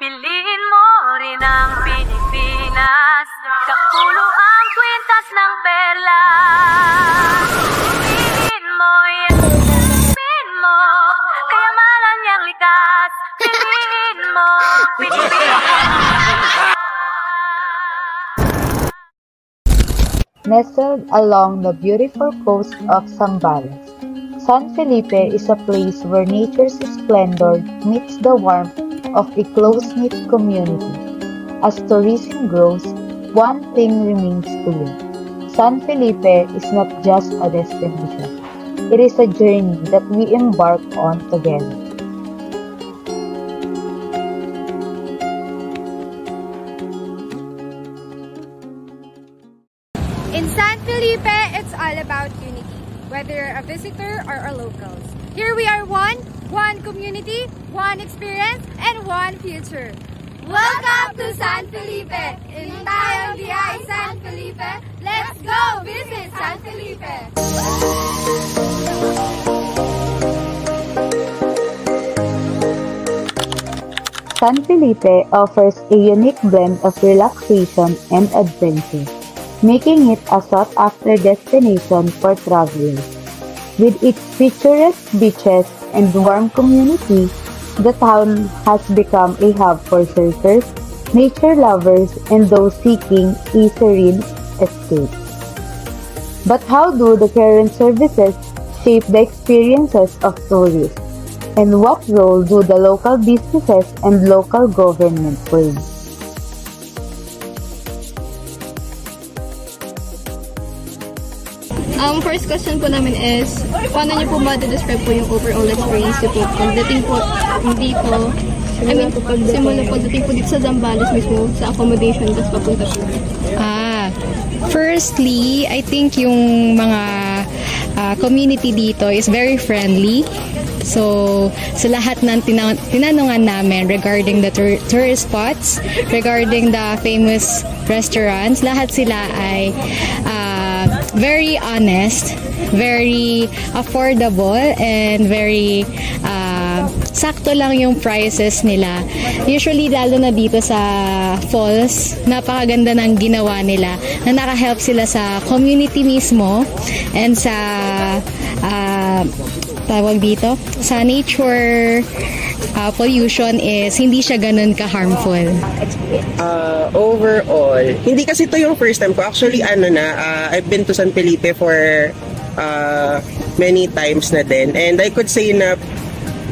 Piliin mo rin ang Pilipinas, kapulo ang kwintas ng perlas. Piliin mo yan, piliin mo, kayamanan niyang likas. Piliin mo, Pilipinas. Nestled along the beautiful coast of Zambales, San Felipe is a place where nature's splendor meets the warmth of a close-knit community. As tourism grows, one thing remains clear. San Felipe is not just a destination. It is a journey that we embark on together. In San Felipe, it's all about unity, whether you're a visitor or a locals. Here we are one community, one experience, and one future. Welcome to San Felipe! In tayong DI San Felipe, let's go visit San Felipe! San Felipe offers a unique blend of relaxation and adventure, making it a sought-after destination for travelers. With its picturesque beaches and warm community, the town has become a hub for surfers, nature lovers, and those seeking a serene escape. But how do the current services shape the experiences of tourists? And what role do the local businesses and local government play? First question po namin is, paano niyo po ma-describe po yung overall experience niyo po pagdating po dito? Simula po dating po dito sa Zambales mismo, sa accommodation, tapos papunta po. Firstly, I think yung mga community dito is very friendly. So, sa lahat ng tinanungan namin regarding the tourist spots, regarding the famous restaurants, lahat sila ay very honest, very affordable, and very sakto lang yung prices nila. Usually, lalo na dito sa falls, napakaganda ng ginawa nila na nakahelp sila sa community mismo and sa tawag dito, sa nature pollution is hindi siya ganun ka-harmful. Overall, hindi kasi ito yung first time ko. Actually, I've been to San Felipe for many times na din. And I could say na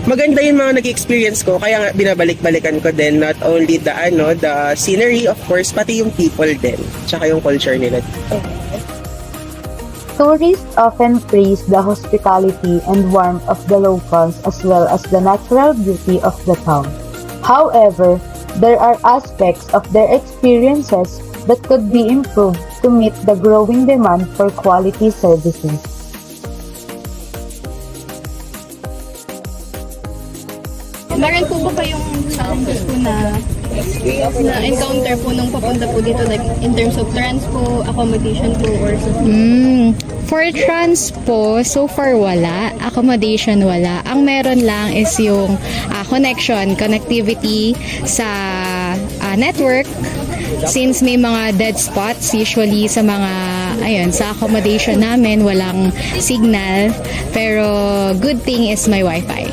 maganda yung mga nag-experience ko, kaya nga binabalik-balikan ko din, not only the scenery, of course, pati yung people din, tsaka yung culture nila dito. Tourists often praise the hospitality and warmth of the locals as well as the natural beauty of the town. However, there are aspects of their experiences that could be improved to meet the growing demand for quality services. Meron po ba kayong challenges po na encounter po nung papunta po dito, like in terms of transpo, accommodation po, or something? For transpo, so far wala. Accommodation wala. Ang meron lang is yung connectivity sa network. Since may mga dead spots, usually sa mga, sa accommodation namin, walang signal. Pero good thing is may wifi.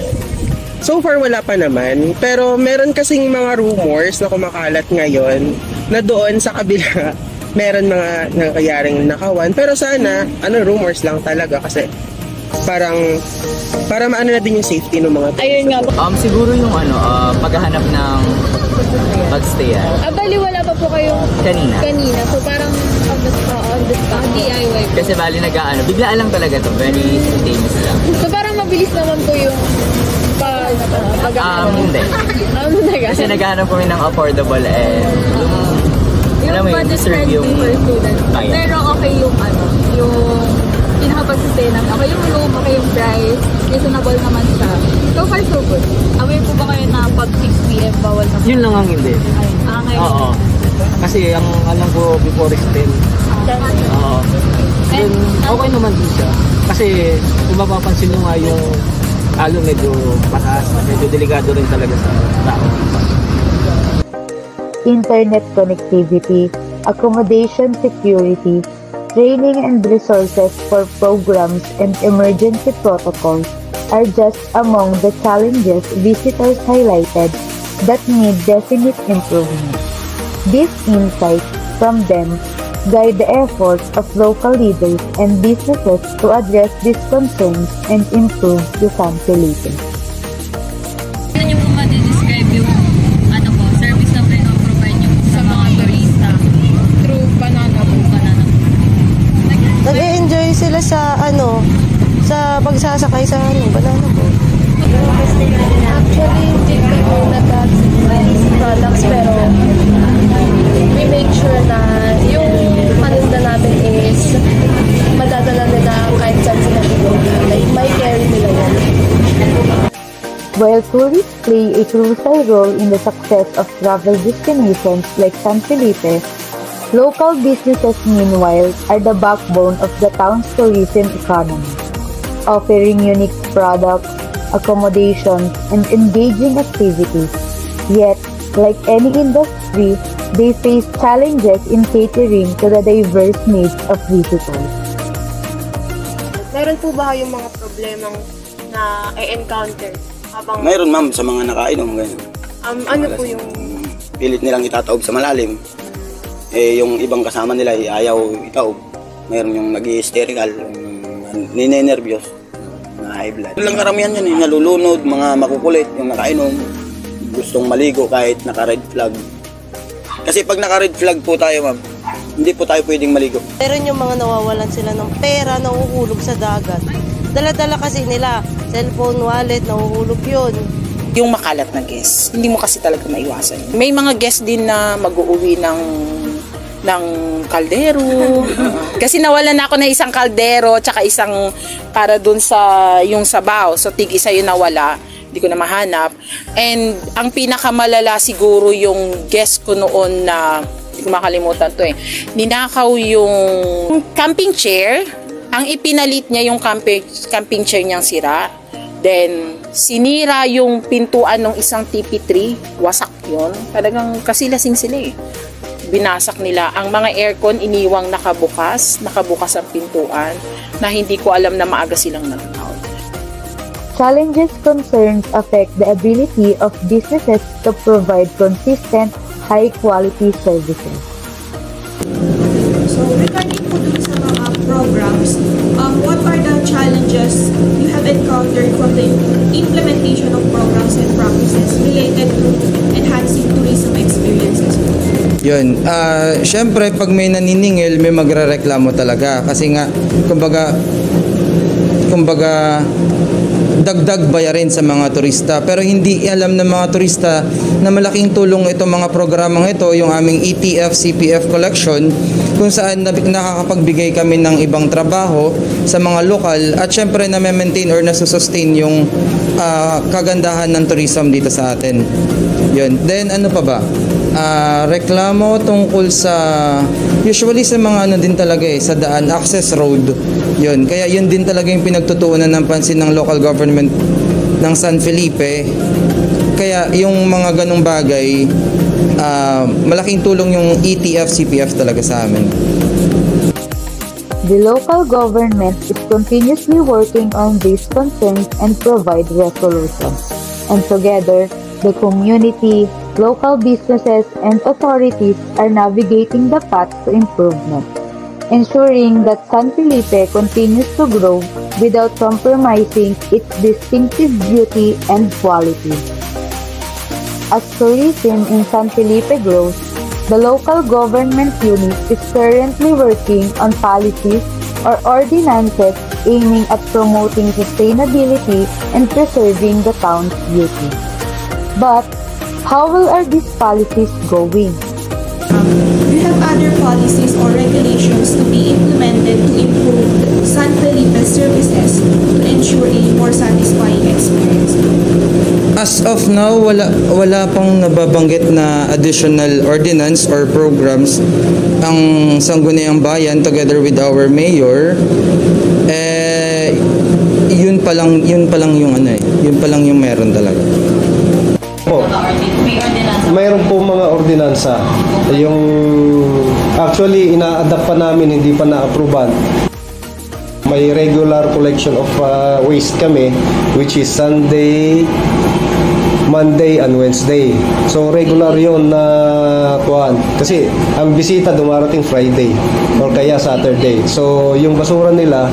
So far, wala pa naman. Pero meron kasing mga rumors na kumakalat ngayon na doon sa kabila meron mga nangyayaring nakawan. Pero sana, rumors lang talaga kasi para maano na din yung safety ng mga ayun nga. Siguro yung paghahanap ng pagstayan. Bali, wala pa po kayong kanina. So parang on the spot, DIY. Kasi bali biglaan lang talaga to. Very spontaneous lang. So parang mabilis naman po yung hindi. Kasi naghahanap kami ng affordable and yung budget friendly per student. Pero okay yung pinaka-pag-sustain namin. Okay yung room, okay yung price, reasonable naman siya. So far, so good. Aware po ba kayo na pag 6 PM bawal na? Yun lang ang hindi. Ngayon. Oo. Kasi ang alam ko before is 10. Oo. Then, okay naman din siya. Kasi kung mapapansin nyo nga yung medyo mataas, medyo delikado rin talaga sa tao. internet connectivity, accommodation security, training and resources for programs and emergency protocols are just among the challenges visitors highlighted that need definite improvement. These insights from them guide the efforts of local leaders and businesses to address these concerns and improve the San Felipe. Ano niyo po ma-describe yung service na provide niyo sa mga turista? Through banana boat. Nag-enjoy sila sa sa pagsasakay sa banana boat. Actually, hindi kami nag-ads products pero we make sure na yung paninda namin is madadala nila kahit saan sila pupunta. Like, may carry nila yan. While tourists play a crucial role in the success of travel destinations like San Felipe, local businesses meanwhile are the backbone of the town's tourism economy, offering unique products, accommodations, and engaging activities. Yet, like any industry, they face challenges in catering to the diverse needs of visitors. Meron po ba yung mga problemang na i-encounter habang... Mayroon ma'am sa mga nakainom ganyan. Ano po yung... Pilit nilang itataob sa malalim. Yung ibang kasama nila ayaw itaob. Mayroon yung nag-hysterical, ninenervyos, na high blood. Ilang karamihan yan, nalulunod, mga makukulit, yung nakainom, gustong maligo kahit naka-red flag. Kasi pag naka-red flag po tayo ma'am, hindi po tayo pwedeng maligo. Meron yung mga nawawalan sila ng pera, nahuhulog sa dagat. Dala-dala kasi nila, cellphone, wallet, nahuhulog yun. Yung makalat na guest, hindi mo kasi talaga maiwasan. May mga guest din na mag-uuwi ng kaldero. Kasi nawalan ako ng isang kaldero tsaka isang para dun sa yung sabaw. So tig-isa yung nawala. Hindi ko na mahanap. And ang pinakamalala siguro yung guest ko noon na hindi ko makalimutan to ninakaw yung camping chair. Ang ipinalit niya yung camping chair niyang sira. Then, sinira yung pintuan ng isang TP3. Wasak yun. Talagang kasilasing sila Binasak nila. Ang mga aircon iniwang nakabukas ang pintuan na hindi ko alam na maaga silang nag-out. Challenges concerns affect the ability of businesses to provide consistent, high-quality services. So, regarding po dun sa mga programs, what are the challenges you have encountered from the implementation of programs and practices related to enhancing tourism experiences? Yun, syempre pag may naniningil, may magrereklamo talaga. Kasi nga, kumbaga, dagdag bayarin sa mga turista. Pero hindi alam ng mga turista na malaking tulong itong mga programang ito, yung aming ETF, CPF collection, kung saan nakakapagbigay kami ng ibang trabaho sa mga lokal at syempre na maintain or nasusustain yung kagandahan ng tourism dito sa atin. Yun. Then ano pa ba? Reklamo tungkol sa usually sa mga din talaga sa daan, access road. Yun. Kaya yun din talaga yung pinagtutuunan ng pansin ng local government ng San Felipe. Kaya yung mga ganong bagay, malaking tulong yung ETF, CPF talaga sa amin. The local government is continuously working on these concerns and provide resolutions. And together, the community, local businesses, and authorities are navigating the path to improvement, ensuring that San Felipe continues to grow without compromising its distinctive beauty and quality. As tourism in San Felipe grows, the local government unit is currently working on policies or ordinances aiming at promoting sustainability and preserving the town's beauty. But how are these policies going? Do you have other policies or regulations to be implemented to improve San Felipe's services to ensure a more satisfying experience? As of now, wala pang nababanggit na additional ordinance or programs ang Sangguniang Bayan together with our mayor. Yun pa lang yung meron talaga. mayroon po mga ordinansa. Yung actually ina-adapt pa namin, hindi pa na-approvean. May regular collection of waste kami, which is Sunday, Monday, and Wednesday. So regular yun na kuhan. Kasi ang bisita dumarating Friday or kaya Saturday. So yung basura nila,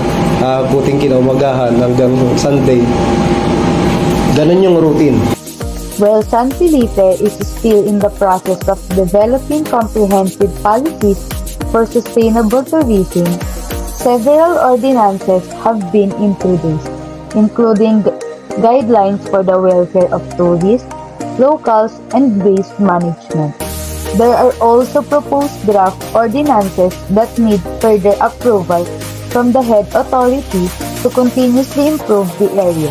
puting kinaumagahan hanggang Sunday. Ganun yung routine. While San Felipe is still in the process of developing comprehensive policies for sustainable tourism, several ordinances have been introduced, including guidelines for the welfare of tourists, locals, and waste management. There are also proposed draft ordinances that need further approval from the head authority to continuously improve the area.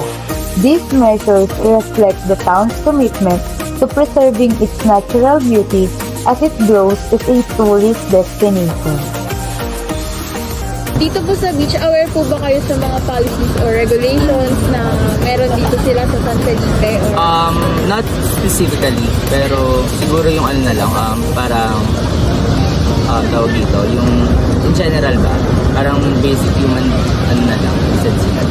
These measures reflect the town's commitment to preserving its natural beauty as it grows as a tourist destination. Dito po sa beach, aware po ba kayo sa mga policies or regulations na meron dito sila sa San Felipe? Or... Not specifically, pero siguro yung ano na lang, parang tawag dito, yung in general ba, parang basic human ano na lang, sense na.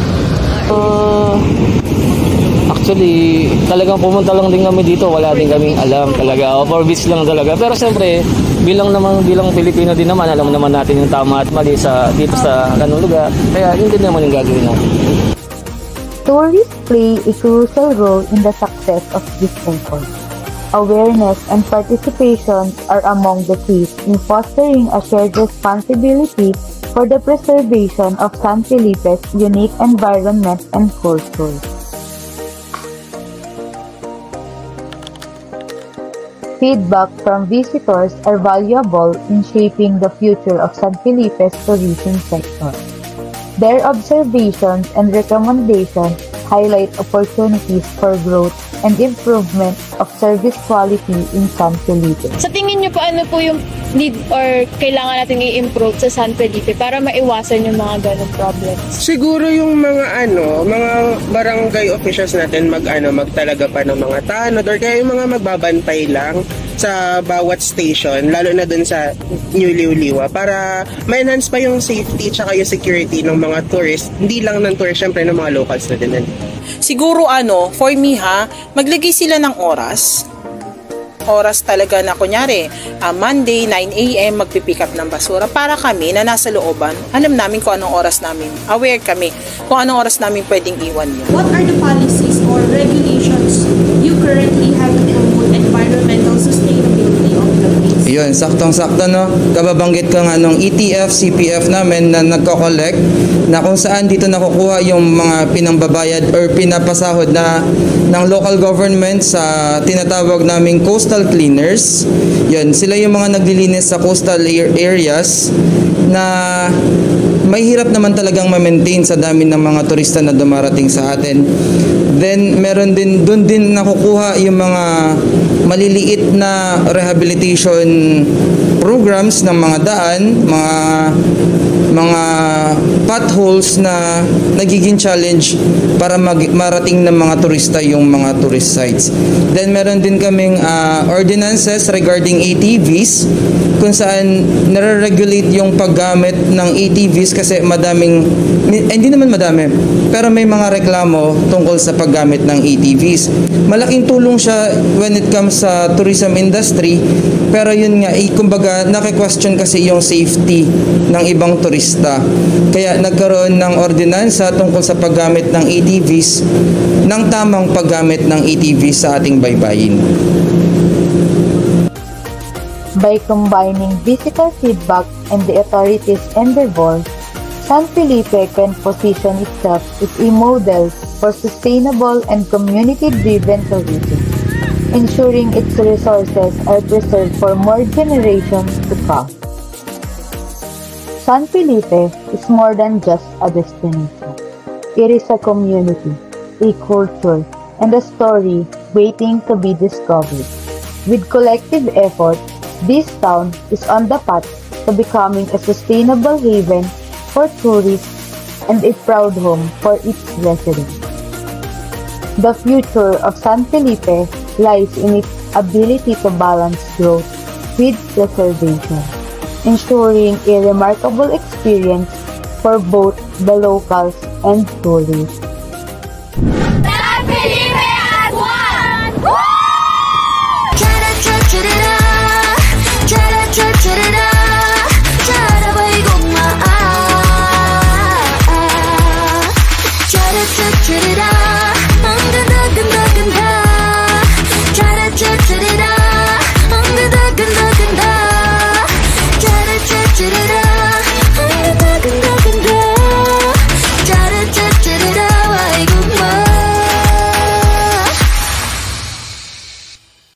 Actually, talagang pumunta lang din kami dito, wala din kaming alam talaga. For beach lang talaga. Pero siyempre, bilang Pilipino din naman, alam naman natin yung tama at mali dito sa ganung lugar. Kaya yun din naman yung gagawin natin. Tourists play a crucial role in the success of this effort. Awareness and participation are among the keys in fostering a shared responsibility for the preservation of San Felipe's unique environment and culture. Feedback from visitors are valuable in shaping the future of San Felipe's tourism sector. Their observations and recommendations highlight opportunities for growth and improvement of service quality in San Felipe. Sa tingin niyo po, ano po yung need or kailangan natin i-improve sa San Felipe para maiwasan yung mga ganong problems? Siguro yung mga mga barangay officials natin magtalaga pa ng mga tanod or kaya yung mga magbabantay lang sa bawat station, lalo na dun sa New Liuliwa, para ma-enhance pa yung safety tsaka yung security ng mga tourists, hindi lang ng tourists, syempre ng mga locals na din. Siguro for me maglagay sila ng oras talaga na kunyari, Monday 9 AM magpipick up ng basura para kami na nasa looban, alam namin kung anong oras namin, aware kami kung anong oras namin pwedeng iwan yun. What are the policies or regulations you currently have to promote environmental sustainability of the place? Yun, saktong-sakto no, kababanggit ka nga nung ETF, CPF namin na nagko-collect na kung saan dito nakukuha yung mga pinangbabayad or pinapasahod na ng local government sa tinatawag naming coastal cleaners. Yun, sila yung mga naglilinis sa coastal areas na may hirap naman talagang ma-maintain sa dami ng mga turista na dumarating sa atin. Then meron din doon din nakukuha yung mga maliliit na rehabilitation programs ng mga daan, mga potholes na nagiging challenge para marating ng mga turista yung mga tourist sites. Then meron din kaming ordinances regarding ATVs kung saan nare-regulate yung paggamit ng ATVs kasi hindi naman madami, pero may mga reklamo tungkol sa paggamit ng ATVs. Malaking tulong siya when it comes sa tourism industry, pero yun nga, kumbaga naki-question kasi yung safety ng ibang turista. Kaya nagkaroon ng ordinansa tungkol sa paggamit ng ATVs, ng tamang paggamit ng ATVs sa ating baybayin. By combining visitor feedback and the authorities' endeavor, San Felipe can position itself as a model for sustainable and community-driven tourism, ensuring its resources are preserved for more generations to come. San Felipe is more than just a destination. It is a community, a culture, and a story waiting to be discovered. With collective effort, this town is on the path to becoming a sustainable haven for tourists and a proud home for its residents. The future of San Felipe lies in its ability to balance growth with preservation, ensuring a remarkable experience for both the locals and tourists.